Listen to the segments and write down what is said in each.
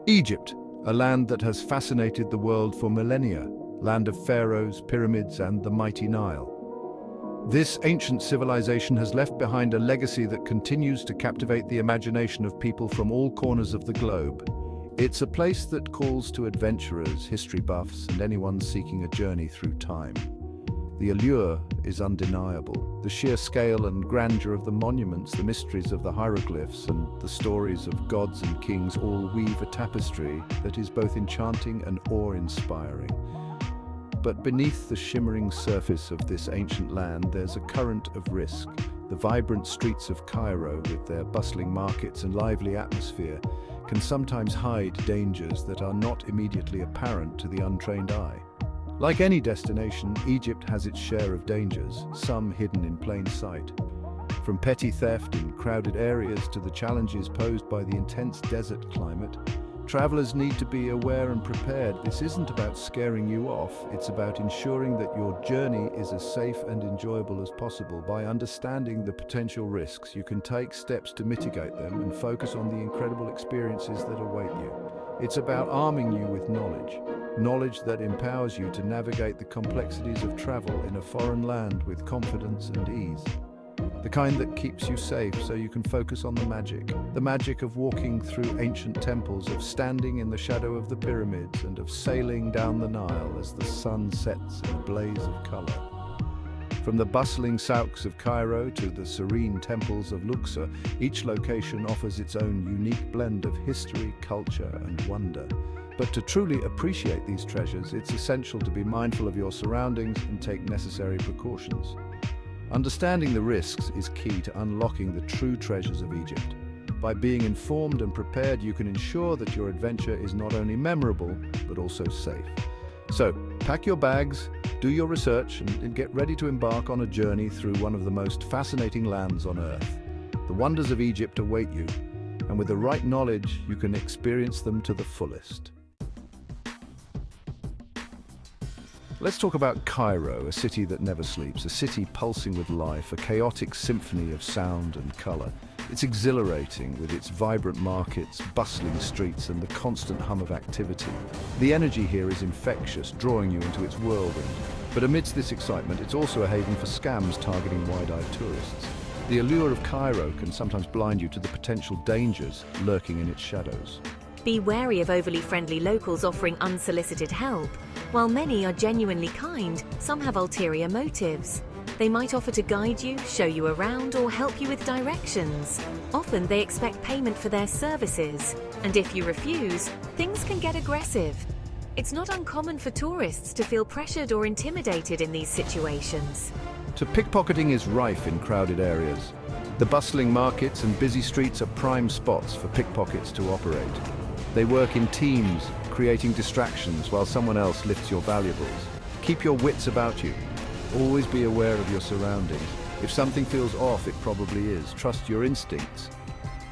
Egypt, a land that has fascinated the world for millennia, land of pharaohs, pyramids, and the mighty Nile. This ancient civilization has left behind a legacy that continues to captivate the imagination of people from all corners of the globe. It's a place that calls to adventurers, history buffs, and anyone seeking a journey through time. The allure is undeniable. The sheer scale and grandeur of the monuments, the mysteries of the hieroglyphs, and the stories of gods and kings all weave a tapestry that is both enchanting and awe-inspiring. But beneath the shimmering surface of this ancient land, there's a current of risk. The vibrant streets of Cairo, with their bustling markets and lively atmosphere, can sometimes hide dangers that are not immediately apparent to the untrained eye. Like any destination, Egypt has its share of dangers, some hidden in plain sight. From petty theft in crowded areas to the challenges posed by the intense desert climate, travelers need to be aware and prepared. This isn't about scaring you off, it's about ensuring that your journey is as safe and enjoyable as possible. By understanding the potential risks, you can take steps to mitigate them and focus on the incredible experiences that await you. It's about arming you with knowledge that empowers you to navigate the complexities of travel in a foreign land with confidence and ease. The kind that keeps you safe so you can focus on the magic of walking through ancient temples, of standing in the shadow of the pyramids, and of sailing down the Nile as the sun sets in a blaze of color. From the bustling souks of Cairo to the serene temples of Luxor, each location offers its own unique blend of history, culture, and wonder. But to truly appreciate these treasures, it's essential to be mindful of your surroundings and take necessary precautions. Understanding the risks is key to unlocking the true treasures of Egypt. By being informed and prepared, you can ensure that your adventure is not only memorable, but also safe. So, pack your bags, do your research, and get ready to embark on a journey through one of the most fascinating lands on Earth. The wonders of Egypt await you, and with the right knowledge, you can experience them to the fullest. Let's talk about Cairo, a city that never sleeps, a city pulsing with life, a chaotic symphony of sound and color. It's exhilarating with its vibrant markets, bustling streets, and the constant hum of activity. The energy here is infectious, drawing you into its whirlwind. But amidst this excitement, it's also a haven for scams targeting wide-eyed tourists. The allure of Cairo can sometimes blind you to the potential dangers lurking in its shadows. Be wary of overly friendly locals offering unsolicited help. While many are genuinely kind, some have ulterior motives. They might offer to guide you, show you around, or help you with directions. Often they expect payment for their services, and if you refuse, things can get aggressive. It's not uncommon for tourists to feel pressured or intimidated in these situations. Pickpocketing is rife in crowded areas. The bustling markets and busy streets are prime spots for pickpockets to operate. They work in teams, creating distractions while someone else lifts your valuables. Keep your wits about you. Always be aware of your surroundings. If something feels off, it probably is. Trust your instincts.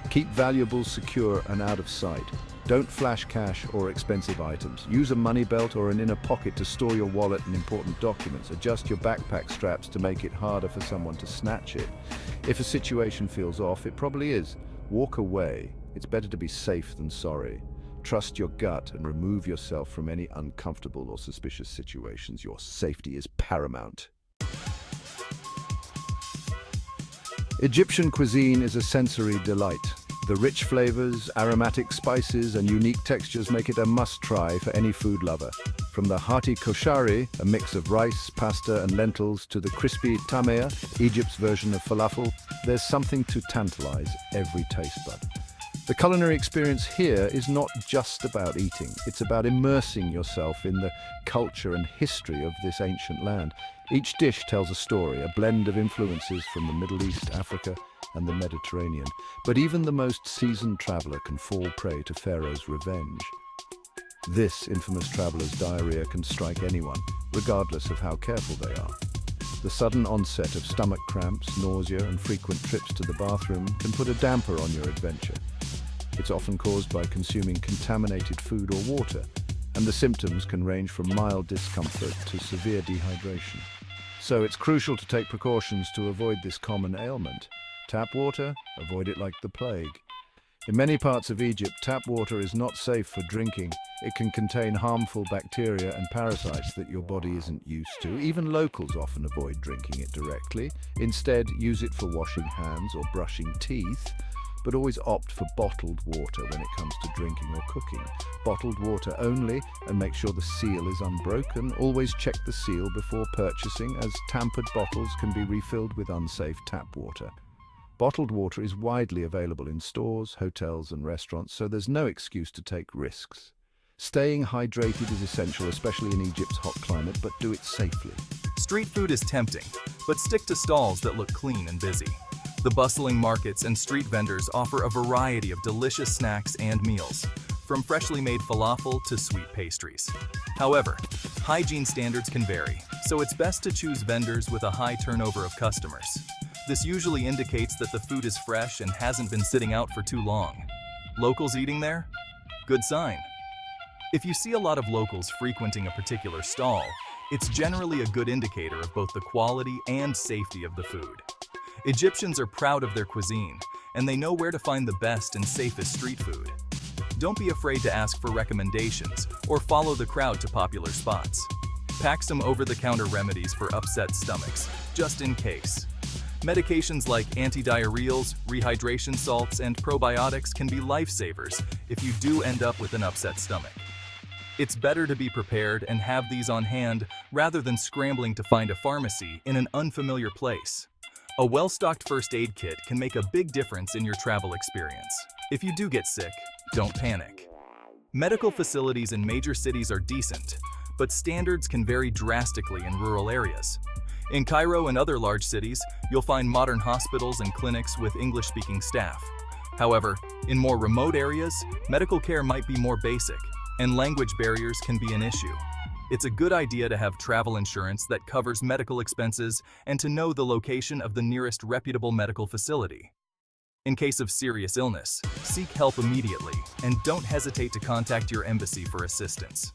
Keep valuables secure and out of sight. Don't flash cash or expensive items. Use a money belt or an inner pocket to store your wallet and important documents. Adjust your backpack straps to make it harder for someone to snatch it. If a situation feels off, it probably is. Walk away. It's better to be safe than sorry. Trust your gut and remove yourself from any uncomfortable or suspicious situations. Your safety is paramount. Egyptian cuisine is a sensory delight. The rich flavors, aromatic spices, and unique textures make it a must-try for any food lover. From the hearty koshari, a mix of rice, pasta, and lentils, to the crispy tamea, Egypt's version of falafel, there's something to tantalize every taste bud. The culinary experience here is not just about eating, it's about immersing yourself in the culture and history of this ancient land. Each dish tells a story, a blend of influences from the Middle East, Africa, and the Mediterranean. But even the most seasoned traveler can fall prey to Pharaoh's revenge. This infamous traveler's diarrhea can strike anyone, regardless of how careful they are. The sudden onset of stomach cramps, nausea, and frequent trips to the bathroom can put a damper on your adventure. It's often caused by consuming contaminated food or water, and the symptoms can range from mild discomfort to severe dehydration. So it's crucial to take precautions to avoid this common ailment. Tap water, avoid it like the plague. In many parts of Egypt, tap water is not safe for drinking. It can contain harmful bacteria and parasites that your body isn't used to. Even locals often avoid drinking it directly. Instead, use it for washing hands or brushing teeth, but always opt for bottled water when it comes to drinking or cooking. Bottled water only, and make sure the seal is unbroken. Always check the seal before purchasing, as tampered bottles can be refilled with unsafe tap water. Bottled water is widely available in stores, hotels and restaurants, so there's no excuse to take risks. Staying hydrated is essential, especially in Egypt's hot climate, but do it safely. Street food is tempting, but stick to stalls that look clean and busy. The bustling markets and street vendors offer a variety of delicious snacks and meals, from freshly made falafel to sweet pastries. However, hygiene standards can vary, so it's best to choose vendors with a high turnover of customers. This usually indicates that the food is fresh and hasn't been sitting out for too long. Locals eating there? Good sign. If you see a lot of locals frequenting a particular stall, it's generally a good indicator of both the quality and safety of the food. Egyptians are proud of their cuisine, and they know where to find the best and safest street food. Don't be afraid to ask for recommendations or follow the crowd to popular spots. Pack some over-the-counter remedies for upset stomachs, just in case. Medications like antidiarrheals, rehydration salts, and probiotics can be lifesavers if you do end up with an upset stomach. It's better to be prepared and have these on hand rather than scrambling to find a pharmacy in an unfamiliar place. A well-stocked first aid kit can make a big difference in your travel experience. If you do get sick, don't panic. Medical facilities in major cities are decent, but standards can vary drastically in rural areas. In Cairo and other large cities, you'll find modern hospitals and clinics with English-speaking staff. However, in more remote areas, medical care might be more basic, and language barriers can be an issue. It's a good idea to have travel insurance that covers medical expenses and to know the location of the nearest reputable medical facility. In case of serious illness, seek help immediately and don't hesitate to contact your embassy for assistance.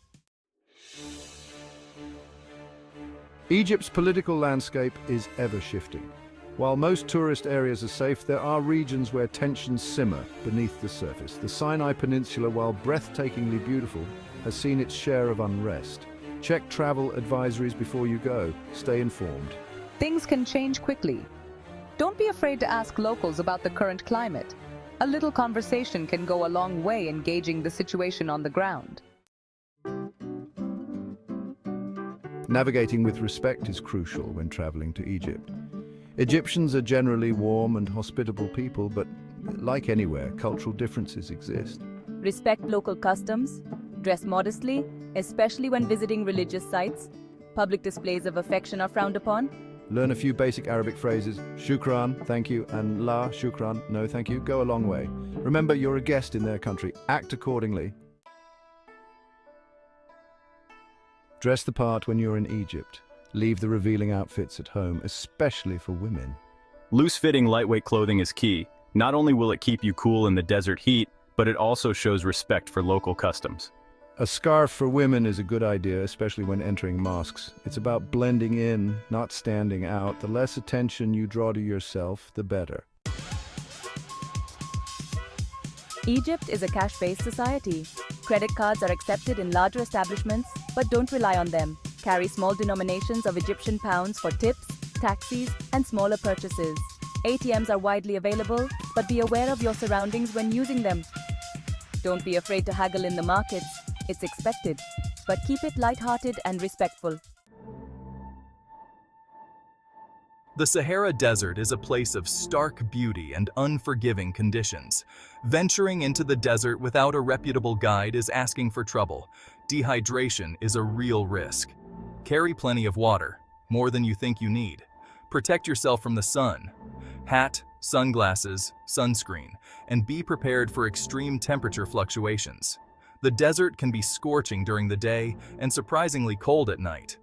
Egypt's political landscape is ever-shifting. While most tourist areas are safe, there are regions where tensions simmer beneath the surface. The Sinai Peninsula, while breathtakingly beautiful, has seen its share of unrest. Check travel advisories before you go. Stay informed. Things can change quickly. Don't be afraid to ask locals about the current climate. A little conversation can go a long way in gauging the situation on the ground. Navigating with respect is crucial when traveling to Egypt. Egyptians are generally warm and hospitable people, but like anywhere, cultural differences exist. Respect local customs, dress modestly, especially when visiting religious sites. Public displays of affection are frowned upon. Learn a few basic Arabic phrases. Shukran, thank you, and la, shukran, no thank you, go a long way. Remember, you're a guest in their country. Act accordingly. Dress the part when you're in Egypt. Leave the revealing outfits at home, especially for women. Loose-fitting, lightweight clothing is key. Not only will it keep you cool in the desert heat, but it also shows respect for local customs. A scarf for women is a good idea, especially when entering mosques. It's about blending in, not standing out. The less attention you draw to yourself, the better. Egypt is a cash-based society. Credit cards are accepted in larger establishments, but don't rely on them. Carry small denominations of Egyptian pounds for tips, taxis, and smaller purchases. ATMs are widely available, but be aware of your surroundings when using them. Don't be afraid to haggle in the markets. It's expected, but keep it light-hearted and respectful. The Sahara Desert is a place of stark beauty and unforgiving conditions. Venturing into the desert without a reputable guide is asking for trouble. Dehydration is a real risk. Carry plenty of water, more than you think you need. Protect yourself from the sun. Hat, sunglasses, sunscreen, and be prepared for extreme temperature fluctuations. The desert can be scorching during the day and surprisingly cold at night.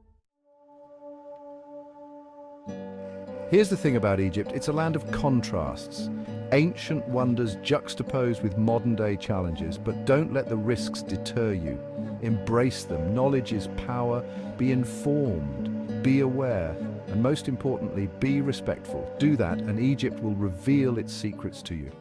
Here's the thing about Egypt, it's a land of contrasts. Ancient wonders juxtaposed with modern-day challenges, but don't let the risks deter you. Embrace them. Knowledge is power. Be informed. Be aware. And most importantly, be respectful. Do that, and Egypt will reveal its secrets to you.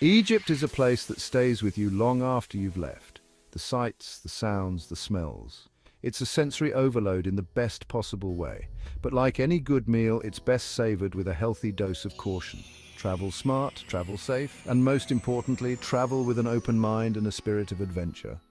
Egypt is a place that stays with you long after you've left. The sights, the sounds, the smells. It's a sensory overload in the best possible way. But like any good meal, it's best savored with a healthy dose of caution. Travel smart, travel safe, and most importantly, travel with an open mind and a spirit of adventure.